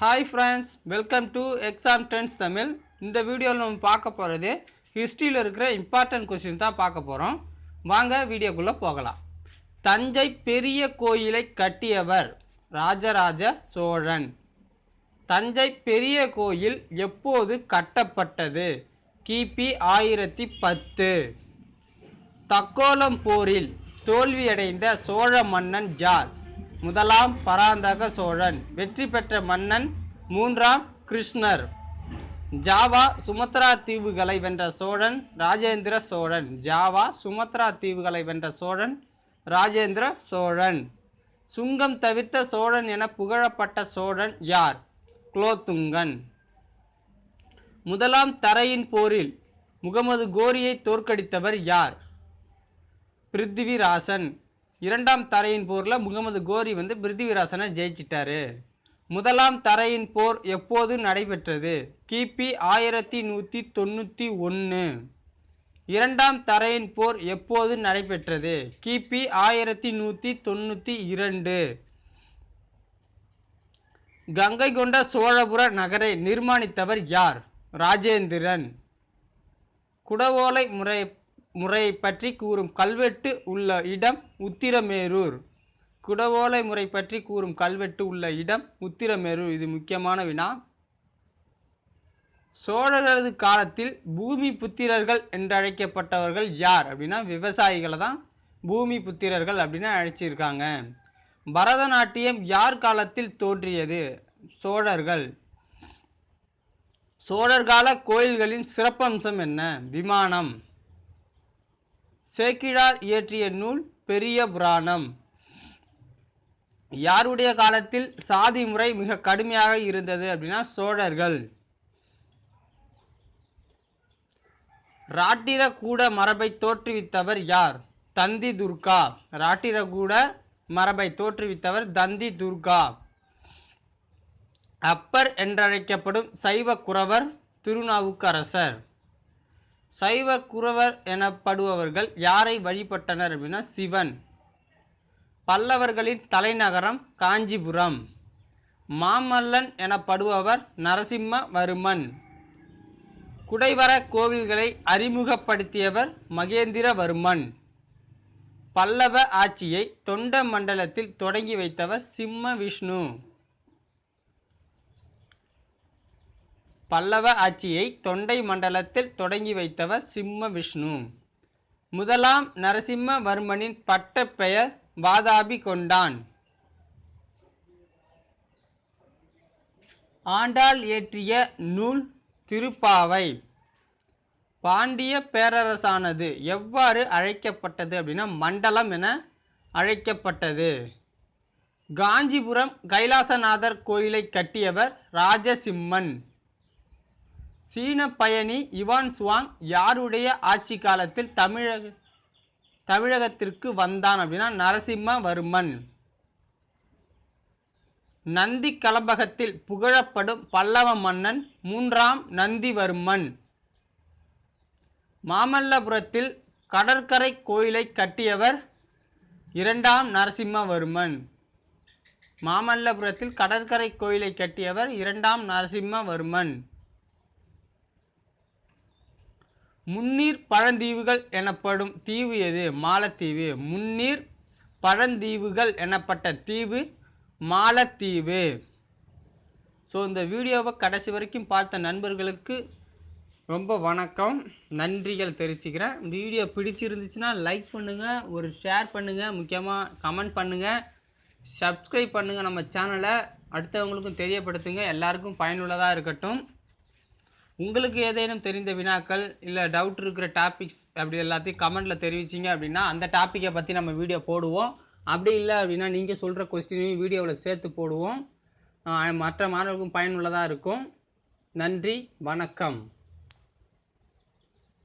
Hi friends, welcome to Exam Trends Tamil. இந்த வீடியோவில் நம்ம பார்க்க போகிறது ஹிஸ்ட்ரியில் இருக்கிற இம்பார்ட்டன்ட் கொஸ்டின் தான் பார்க்க போகிறோம். வாங்க வீடியோக்குள்ளே போகலாம். தஞ்சை பெரிய கோயிலை கட்டியவர் ராஜராஜ சோழன். தஞ்சை பெரிய கோயில் எப்போது கட்டப்பட்டது? கிபி 1010. தக்கோலம் போரில் தோல்வியடைந்த சோழ மன்னன் யார்? முதலாம் பராந்தக சோழன். வெற்றி பெற்ற மன்னன் மூன்றாம் கிருஷ்ணர். ஜாவா சுமத்ரா தீவுகளை வென்ற சோழன் ராஜேந்திர சோழன். ஜாவா சுமத்ரா தீவுகளை வென்ற சோழன் ராஜேந்திர சோழன். சுங்கம் தவிர்த்த சோழன் என புகழப்பட்ட சோழன் யார்? குலோத்துங்கன். முதலாம் தரையின் போரில் முகமது கோரியை தோற்கடித்தவர் யார்? பிருத்திவிராசன். இரண்டாம் தரையின் போரில் முகமது கோரி பிருத்திவிராசனை ஜெயிச்சிட்டாரு. முதலாம் தரையின் போர் எப்போது நடைபெற்றது? கிபி 1191. இரண்டாம் தரையின் போர் எப்போது நடைபெற்றது? கிபி 1192. கங்கை கொண்ட சோழபுர நகரை நிர்மாணித்தவர் யார்? ராஜேந்திரன். குடவோலை முறையை பற்றி கூறும் கல்வெட்டு உள்ள இடம் உத்திரமேரூர். குடவோலை முறை பற்றி கூறும் கல்வெட்டு உள்ள இடம் உத்திரமேரூர். இது முக்கியமான வினா. சோழரது காலத்தில் பூமி புத்திரர்கள் என்றழைக்கப்பட்டவர்கள் யார் அப்படின்னா விவசாயிகளை தான் பூமி புத்திரர்கள் அப்படின்னு அழைச்சிருக்காங்க. பரதநாட்டியம் யார் காலத்தில் தோன்றியது? சோழர்கள். சோழர்கால கோயில்களின் சிறப்பம்சம் என்ன? விமானம். சேக்கிழார் இயற்றிய நூல் பெரிய புராணம். யாருடைய காலத்தில் சாதி முறை மிக கடுமையாக இருந்தது அப்படின்னா சோழர்கள். ராட்டிரகூட மரபை தோற்றுவித்தவர் யார்? தந்தி துர்கா. ராட்டிரகூட மரபை தோற்றுவித்தவர் தந்தி துர்கா. அப்பர் என்றழைக்கப்படும் சைவ குரவர் திருநாவுக்கரசர். சைவ குரவர் எனப்படுபவர்கள் யாரை வழிபட்டனர் அப்படின்னா சிவன். பல்லவர்களின் தலைநகரம் காஞ்சிபுரம். மாமல்லன் எனப்படுபவர் நரசிம்மவர்மன். குடைவர கோவில்களை அறிமுகப்படுத்தியவர் மகேந்திரவர்மன். பல்லவ ஆட்சியை தொண்ட மண்டலத்தில் தொடங்கி வைத்தவர் சிம்ம விஷ்ணு. பல்லவ ஆட்சியை தொண்டை மண்டலத்தில் தொடங்கி வைத்தவர் சிம்ம விஷ்ணு. முதலாம் நரசிம்மவர்மனின் பட்ட பெயர் வாதாபி கொண்டான். ஆண்டாள் இயற்றிய நூல் திருப்பாவை. பாண்டிய பேரரசானது எவ்வாறு அழைக்கப்பட்டது அப்படின்னா மண்டலம் என அழைக்கப்பட்டது. காஞ்சிபுரம் கைலாசநாதர் கோயிலை கட்டியவர் ராஜசிம்மன். சீன பயணி யுவான் சுவாங் யாருடைய ஆட்சி காலத்தில் தமிழகத்திற்கு வந்தான் அப்படின்னா நரசிம்மவர்மன். நந்தி கலம்பகத்தில் புகழப்படும் பல்லவ மன்னன் மூன்றாம் நந்திவர்மன். மாமல்லபுரத்தில் கடற்கரை கோயிலை கட்டியவர் இரண்டாம் நரசிம்மவர்மன். மாமல்லபுரத்தில் கடற்கரை கோயிலை கட்டியவர் இரண்டாம் நரசிம்மவர்மன். முன்னீர் பழந்தீவுகள் எனப்படும் தீவு எது? மாலத்தீவு. முன்னீர் பழந்தீவுகள் எனப்பட்ட தீவு மாலத்தீவு. ஸோ இந்த வீடியோவை கடைசி வரைக்கும் பார்த்த நண்பர்களுக்கு ரொம்ப வணக்கம், நன்றிகள் தெரிவிச்சுக்கிறேன். இந்த வீடியோ பிடிச்சிருந்துச்சுன்னா லைக் பண்ணுங்கள், ஒரு ஷேர் பண்ணுங்கள், முக்கியமாக கமெண்ட் பண்ணுங்கள், சப்ஸ்கிரைப் பண்ணுங்கள் நம்ம சேனலை, அடுத்தவங்களுக்கும் தெரியப்படுத்துங்க. எல்லாருக்கும் பயனுள்ளதாக இருக்கட்டும். உங்களுக்கு ஏதேனும் தெரிந்த வினாக்கள் இல்லை டவுட் இருக்கிற டாபிக்ஸ் அப்படி எல்லாத்தையும் கமெண்ட்டில் தெரிவிச்சிங்க அப்படின்னா அந்த டாப்பிக்கை பற்றி நம்ம வீடியோ போடுவோம். அப்படி இல்லை அப்படின்னா நீங்கள் சொல்கிற கொஸ்டினையும் வீடியோவில் சேர்த்து போடுவோம். மற்ற மாணவர்களுக்கும் பயனுள்ளதாக இருக்கும். நன்றி, வணக்கம்.